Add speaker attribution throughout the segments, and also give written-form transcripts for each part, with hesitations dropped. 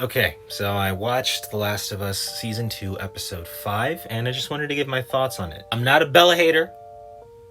Speaker 1: Okay, so I watched The Last of Us Season 2, Episode 5, and I just wanted to give my thoughts on it. I'm not a Bella hater.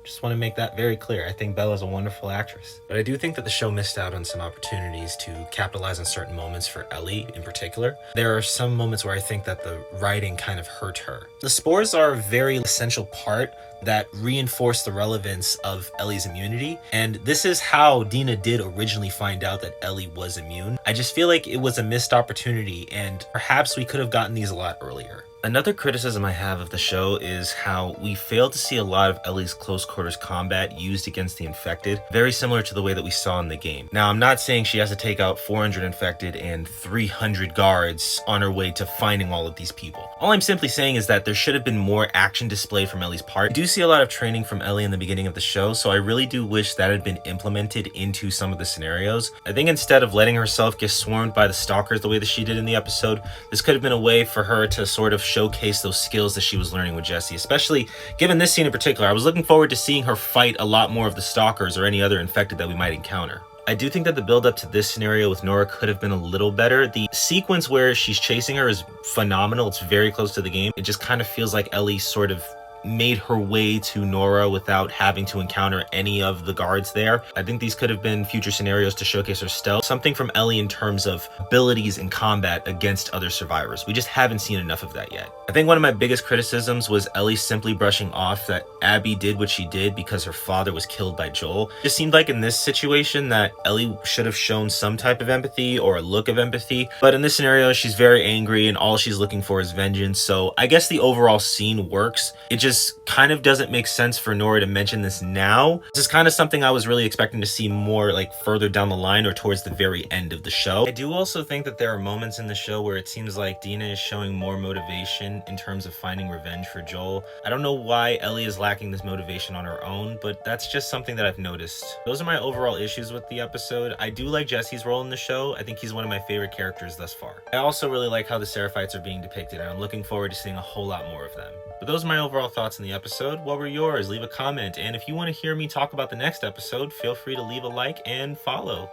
Speaker 1: Just want to make that very clear. I think Bella's a wonderful actress. But I do think that the show missed out on some opportunities to capitalize on certain moments for Ellie in particular. There are some moments where I think that the writing kind of hurt her. The spores are a very essential part that reinforce the relevance of Ellie's immunity, and this is how Dina did originally find out that Ellie was immune. I just feel like it was a missed opportunity, and perhaps we could have gotten these a lot earlier. Another criticism I have of the show is how we failed to see a lot of Ellie's close quarters combat used against the infected, very similar to the way that we saw in the game. Now, I'm not saying she has to take out 400 infected and 300 guards on her way to finding all of these people. All I'm simply saying is that there should have been more action displayed from Ellie's part. We do see a lot of training from Ellie in the beginning of the show, so I really do wish that had been implemented into some of the scenarios. I think instead of letting herself get swarmed by the stalkers the way that she did in the episode, this could have been a way for her to sort of showcase those skills that she was learning with Jesse, especially given this scene in particular. I was looking forward to seeing her fight a lot more of the stalkers or any other infected that we might encounter. I do think that the build up to this scenario with Nora could have been a little better. The sequence where she's chasing her is phenomenal. It's very close to the game. It just kind of feels like Ellie sort of made her way to Nora without having to encounter any of the guards there. I think these could have been future scenarios to showcase her stealth. Something from Ellie in terms of abilities in combat against other survivors. We just haven't seen enough of that yet. I think one of my biggest criticisms was Ellie simply brushing off that Abby did what she did because her father was killed by Joel. It just seemed like in this situation that Ellie should have shown some type of empathy or a look of empathy. But in this scenario, she's very angry and all she's looking for is vengeance. So I guess the overall scene works. It just kind of doesn't make sense for Nora to mention this now. This is kind of something I was really expecting to see more like further down the line or towards the very end of the show. I do also think that there are moments in the show where it seems like Dina is showing more motivation in terms of finding revenge for Joel. I don't know why Ellie is lacking this motivation on her own, but that's just something that I've noticed. Those are my overall issues with the episode. I do like Jesse's role in the show. I think he's one of my favorite characters thus far. I also really like how the Seraphites are being depicted, and I'm looking forward to seeing a whole lot more of them. But those are my overall thoughts on the episode. What were yours? Leave a comment, and if you want to hear me talk about the next episode, feel free to leave a like and follow.